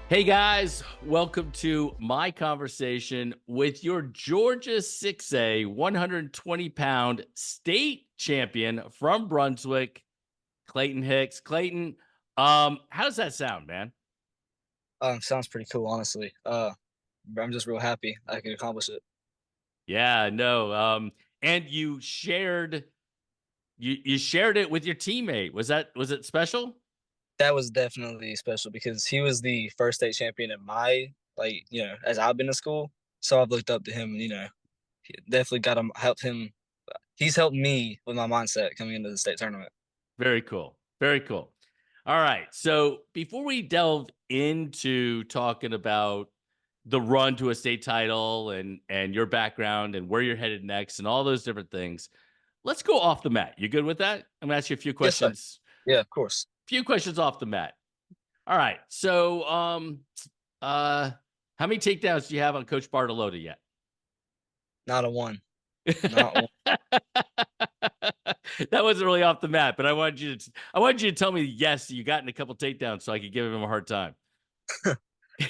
Hey guys, welcome to my conversation with your Georgia 6A 120-pound state champion from Brunswick, Clayton Hicks. Clayton, how does that sound, man? Sounds pretty cool, honestly. I'm just real happy I could accomplish it. Yeah, no. And you shared it with your teammate. Was it special? That was definitely special because he was the first state champion in my as I've been to school. So I've looked up to him. He definitely got him helped him. He's helped me with my mindset coming into the state tournament. Very cool. Very cool. All right. So before we delve into talking about the run to a state title and your background and where you're headed next and all those different things, let's go off the mat. You good with that? I'm gonna ask you a few Yes, sir. questions. Yeah, of course. Few questions off the mat. All right. So uh how many takedowns do you have on Coach Bartolotta yet? Not a one. Not one. That wasn't really off the mat, but I wanted you to tell me yes, you got in a couple takedowns so I could give him a hard time.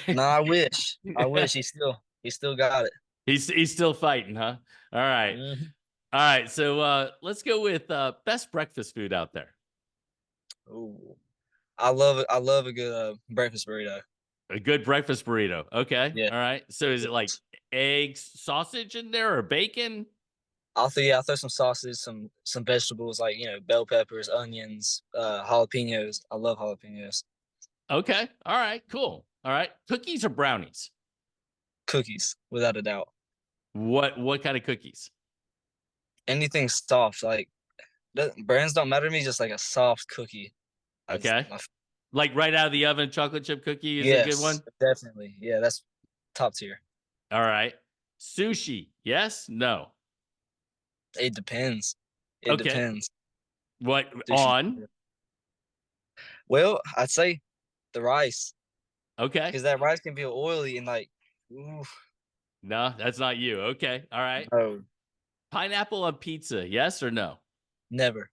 No, I wish. I wish he still got it. He's still fighting, huh? All right. Hmm. All right. So let's go with best breakfast food out there. Ooh, I love it. I love a good breakfast burrito. A good breakfast burrito. Okay. Yeah. All right. So is it like eggs, sausage in there or bacon? I'll throw some sausage, some vegetables like bell peppers, onions, jalapenos. I love jalapenos. Okay. All right. Cool. All right. Cookies or brownies? Cookies, without a doubt. What kind of cookies? Anything soft, like brands don't matter to me. Just like a soft cookie. As Okay. my Like right out of the oven, chocolate chip cookie is a good Yes, one. definitely. Yeah, that's top tier. All right. Sushi. Yes? No. It depends. It Okay. depends. What Sushi. on? Well, I'd say the rice Okay. because that rice can be oily and like, ooh, No, that's not you. Okay. All right. no, Pineapple on pizza, yes or no? never.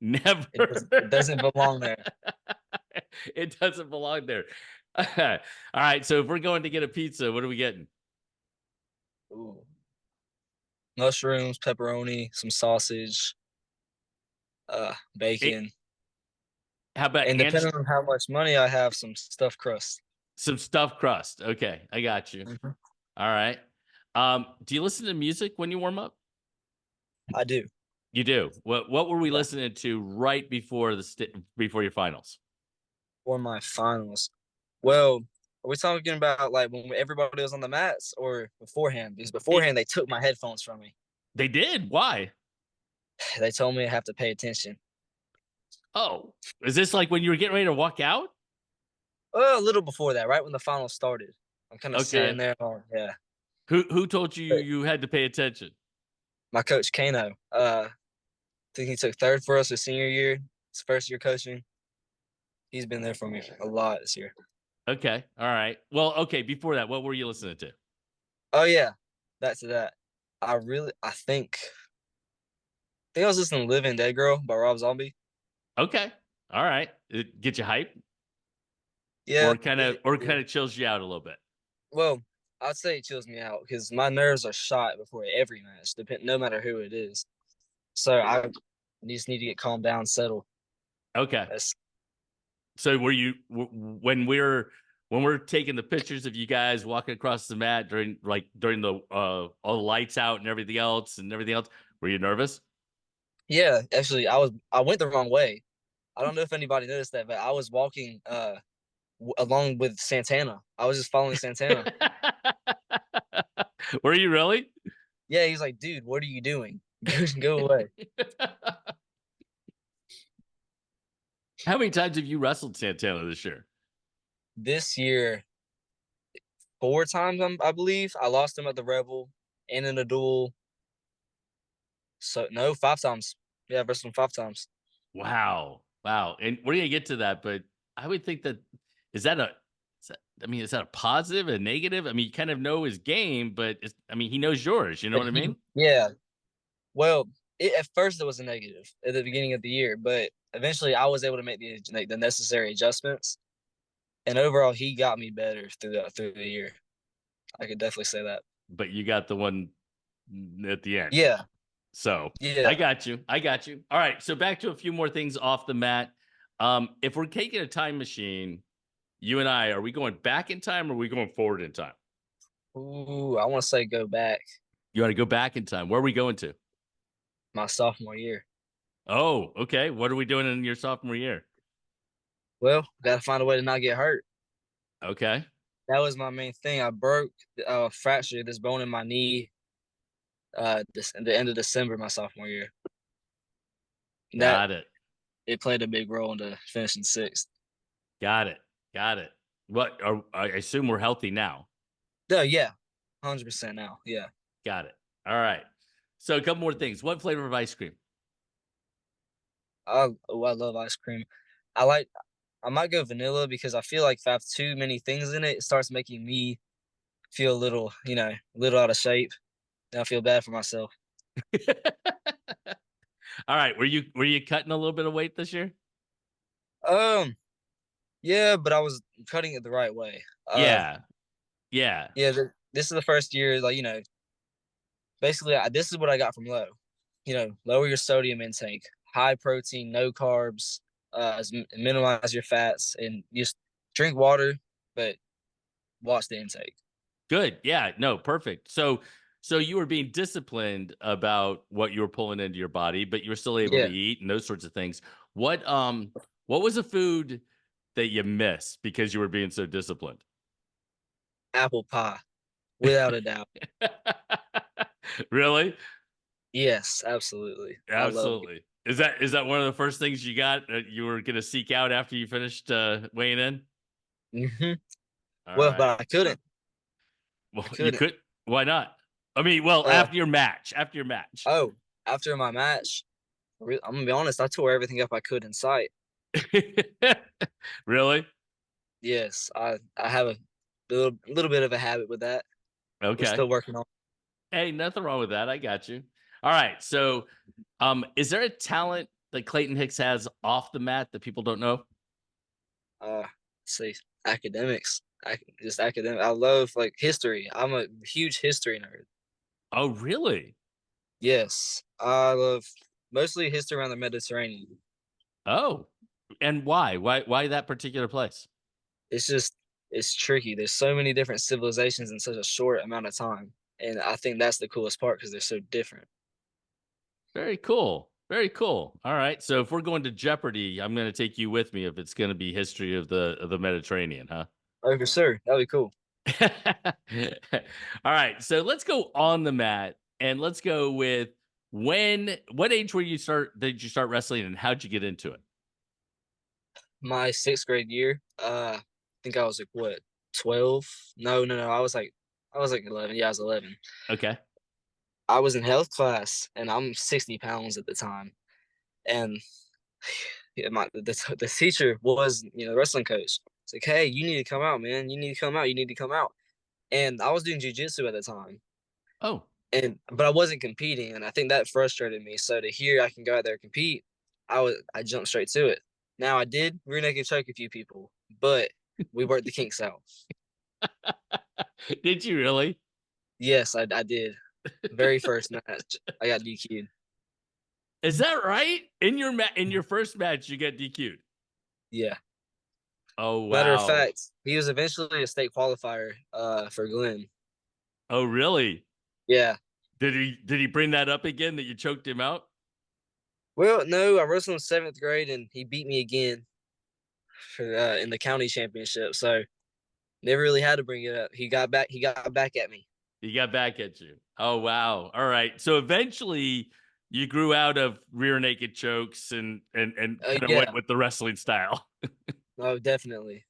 Never. It doesn't belong there. It doesn't belong there. All right, so if we're going to get a pizza, what are we getting? Ooh. Mushrooms, pepperoni, some sausage, It, bacon, how about and depending on how much money I have, some stuffed crust. some stuffed crust? Okay, I got you. Mhm. All right. Do you listen to music when you warm up? I do. You do. What were we Yeah. listening to right before before your finals? For my finals. Well, are we talking about like when everybody was on the mats or beforehand? Because It, beforehand they took my headphones from me. they did. Why? They told me I have to pay attention. Oh, is this like when you were getting ready to walk out? Well, a little before that, right when the finals started. I'm kind of sitting Okay. there. Oh, yeah. Who told you But you had to pay attention? my coach Kano, I think he took third for us his senior year. His first year coaching. He's been there for me a lot this year. Okay. All right. Well, okay. Before that, what were you listening to? Oh yeah, that's that. I think I was listening to "Living Dead Girl" by Rob Zombie. Okay. All right. It get you hype Yeah, or yeah. kind of chills you out a little bit. Well, I'd say it chills me out because my nerves are shot before every match, no matter who it is. So I just need to get calmed down, settle. Okay. That's So were you when we're taking the pictures of you guys walking across the mat during the all the lights out and everything else, were you nervous? Yeah. Actually, I went the wrong way. I don't know if anybody noticed that, but I was walking along with Santana. I was just following Santana. Were you really? Yeah, he's like, dude, what are you doing? Go away. How many times have you wrestled Santana this year? This year, four times, I believe. I lost him at the Rebel and in a duel. So no, five times. Yeah, I wrestled him five times. Wow. Wow. And we're gonna get to that, but I would think that is that a is that a positive, a negative? I mean, you kind of know his game, but he knows yours. You know what I mean? Yeah. Well, at first it was a negative at the beginning of the year, but eventually I was able to make the necessary adjustments. And overall, he got me better through the year. I could definitely say that. but you got the one at the end. Yeah, So I yeah. got you. I got you. All right. So back to a few more things off the mat. If we're taking a time machine, you and I, are we going back in time or are we going forward in time? Ooh, I want to say go back You want to go back in time. Where are we going to? my sophomore year. Oh, okay. What are we doing in your sophomore year? Well, got to find a way to not get hurt. Okay. That was my main thing. I broke, fractured this bone in my knee, this at the end of December my sophomore year. That Got it. it played a big role into finishing sixth. Got it. Got it. What are, I assume we're healthy now. No, yeah, 100% now. Yeah. Got it. All right. So a couple more things. What flavor of ice cream? I love ice cream. I like I might go vanilla because I feel like if I have too many things in it, it starts making me feel a little, a little out of shape. And I feel bad for myself. All right. Were you cutting a little bit of weight this year? Um, yeah, but I was cutting it the right way. Yeah. Yeah. Yeah, this is the first year, like, basically, this is what I got from low. Lower your sodium intake, high protein, no carbs, minimize your fats, and just drink water, but watch the intake. Good. Yeah. No, perfect. So you were being disciplined about what you were pulling into your body, but you were still able to Yeah, eat and those sorts of things. What was a food that you missed because you were being so disciplined? apple pie, without a doubt. Really? Yes, absolutely. I love it. Absolutely. Is that one of the first things you got that you were going to seek out after you finished weighing in? All Well, right. but I couldn't. Well, I you couldn't. could. Why not? I mean, well, Uh, after your match, after your match. oh, after my match, I'm gonna be honest. I tore everything up I could in sight. Really? Yes, I have a little bit of a habit with that. We're Okay. still working on. Hey, nothing wrong with that. I got you. All right. So, is there a talent that Clayton Hicks has off the mat that people don't know? Let's see, academics. Just academic. I love like history. I'm a huge history nerd. Oh, really? Yes, I love mostly history around the Mediterranean. Oh, and why? Why that particular place? It's just it's tricky. There's so many different civilizations in such a short amount of time, and I think that's the coolest part because they're so different. Very cool. Very cool. All right. So if we're going to Jeopardy, I'm going to take you with me if it's going to be history of the Mediterranean, huh? Oh, for sure, that'd be cool. All right. So let's go on the mat and let's go with what age did you start wrestling and how'd you get into it? My sixth grade year, I think I was like what 12? No, no, no. I was like 11. Yeah, I was 11. Okay. I was in health class, and I'm 60 pounds at the time, and yeah, the teacher was, the wrestling coach. It's like, hey, you need to come out, man. You need to come out. You need to come out. And I was doing jujitsu at the time, Oh, and but I wasn't competing, and I think that frustrated me. So to hear I can go out there and compete, I jumped straight to it. Now I did rear naked choke a few people, but we worked the kinks out. did you really? Yes, I did. Very first match, I got DQ'd. Is that right? In your first match, you get DQ'd. Yeah. Oh Matter of wow. fact, he was eventually a state qualifier for Glenn. Oh really? Yeah. Did he bring that up again that you choked him out? Well, no, I wrestled in seventh grade and he beat me again for in the county championship. So never really had to bring it up. He got back at me. He got back at you. Oh wow. All right. So eventually you grew out of rear naked chokes and kind of went Yeah. with the wrestling style. No, definitely.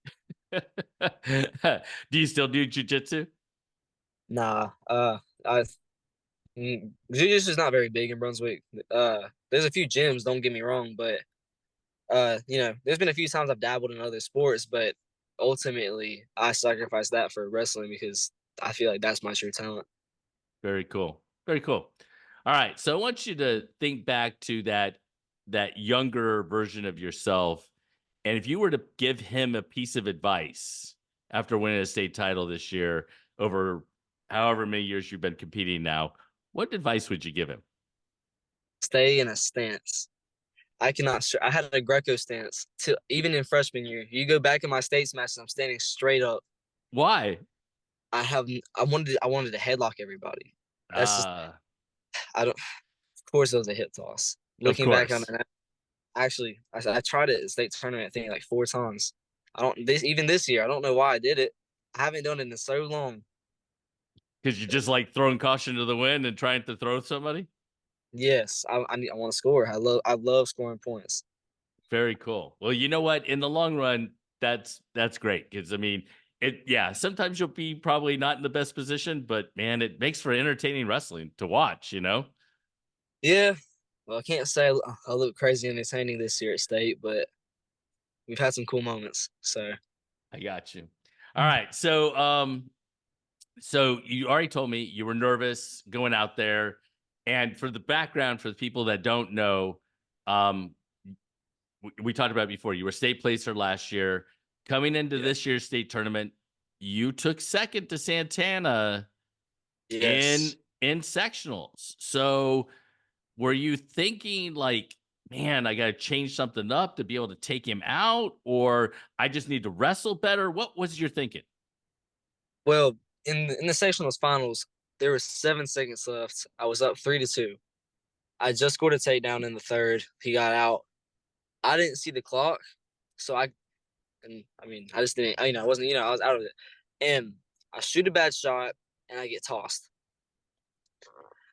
Do you still do jujitsu? Nah. I Jiu-Jitsu is not very big in Brunswick. There's a few gyms, don't get me wrong, but there's been a few times I've dabbled in other sports, but ultimately I sacrificed that for wrestling because I feel like that's my true talent. Very cool. Very cool. All right. So I want you to think back to that younger version of yourself And if you were to give him a piece of advice after winning a state title this year over however many years you've been competing now, what advice would you give him? Stay in a stance. I cannot. I had a Greco stance till even in freshman year. You go back in my states matches, I'm standing straight up. Why? I have. I wanted to headlock everybody. That's just. Uh, I don't. Of course, it was a hip toss. of Looking back on course, it, actually, I tried it at state tournament thing like 4 times. I don't. Even this year, I don't know why I did it. I haven't done it in so long. because you're just like throwing caution to the wind and trying to throw somebody. Yes, I want to score. I love scoring points. Very cool. Well, you know what? In the long run, that's great because I mean, yeah, sometimes you'll be probably not in the best position, but man, it makes for entertaining wrestling to watch, you know? Yeah. Well, I can't say I look crazy entertaining this year at state, but we've had some cool moments. So I got you. All right. So you already told me you were nervous going out there. And for the background, for the people that don't know, um, we talked about it before, you were state placer last year. Coming into yeah. this year's state tournament, you took second to Santana in Yes. in sectionals. So were you thinking like, man, I got to change something up to be able to take him out, or I just need to wrestle better? What was your thinking? Well, in the sectionals finals, there was 7 seconds left. I was up 3-2. I just scored a takedown in the third. He got out. I didn't see the clock, so I mean, I just didn't. I wasn't. I was out of it, and I shoot a bad shot, and I get tossed.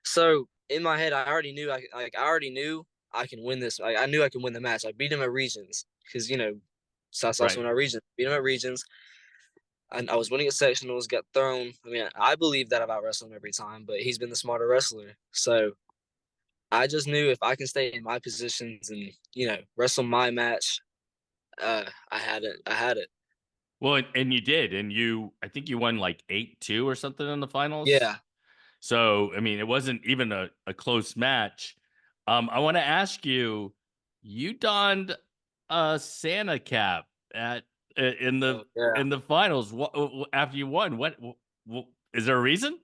So in my head, I already knew. I already knew I can win this. I knew I can win the match. I beat him at regions because South Right. also in our region. Beat him at regions. And I was winning at sectionals, got thrown. I mean, I believe that about wrestling every time, but he's been the smarter wrestler. So I just knew if I can stay in my positions and wrestle my match, I had it. I had it. Well, and you did, and I think you won like 8-2 or something in the finals. Yeah. So, I mean, it wasn't even a close match. I want to ask you, you donned a Santa cap at in Oh yeah. the finals. What after you won? What is there a reason?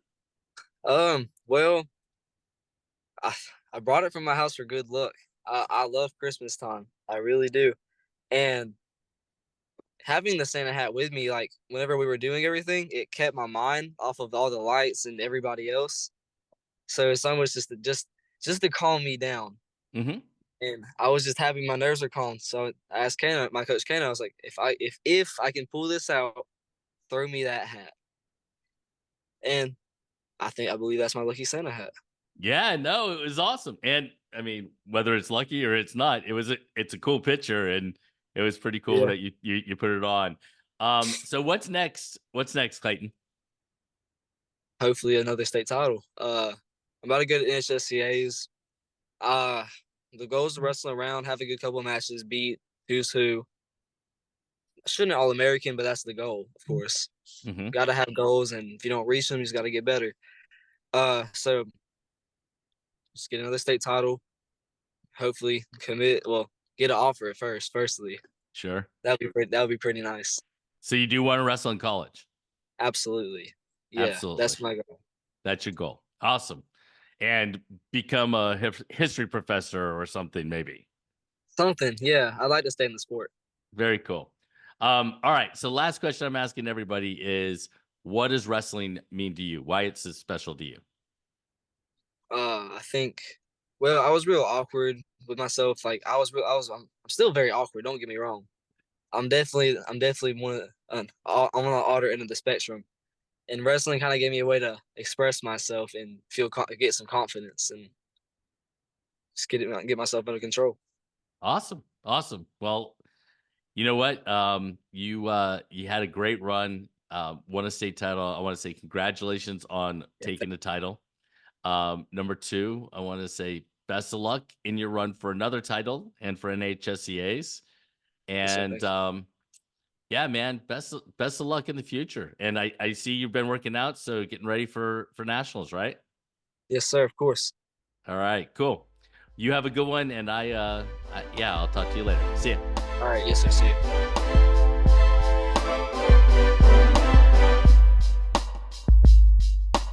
Well, I I brought it from my house for good luck. I love Christmas time. I really do. And having the Santa hat with me, like whenever we were doing everything, it kept my mind off of all the lights and everybody else. So it's almost just to calm me down. Hmm. And I was just happy my nerves are calm. So I asked Kano, my coach Kano, I was like, if I can pull this out, throw me that hat. And I believe that's my lucky Santa hat. Yeah, no, it was awesome. And I mean, whether it's lucky or it's not, it's a cool picture, and it was pretty cool Yeah. that you put it on. So what's next? What's next, Clayton? Hopefully another state title. I'm about to go to NHSCA's. Uh the goal is to wrestle around, have a good couple of matches, beat who's who. I shouldn't all American, but that's the goal, of course. Hmm. Gotta have goals, and if you don't reach them, you just gotta get better. So just get another state title, hopefully commit well, get an offer at firstly. Sure. That would be pretty nice. So you do want to wrestle in college? Absolutely. Yeah, Absolutely. that's my goal. That's your goal. Awesome. And become a history professor or something, maybe. Something, yeah. I like to stay in the sport. Very cool. All right. So last question I'm asking everybody is, what does wrestling mean to you? Why it's so special to you? I think well, I was real awkward with myself. Like I'm still very awkward, don't get me wrong. I'm definitely I'm on the odder end of the spectrum. And wrestling kind of gave me a way to express myself and get some confidence and just get myself under control. Awesome. Awesome. Well, you know what? You had a great run, won a state title. I want to say congratulations on Yeah, taking the title. Number two, I want to say best of luck in your run for another title and for NHSCA's. yes, sir. And Thank you. yeah, man, best of luck in the future. And I see you've been working out, so getting ready for nationals, right? Yes, sir. Of course. All right, cool. You have a good one, and yeah, I'll talk to you later. See ya. All right, yes, sir. See you.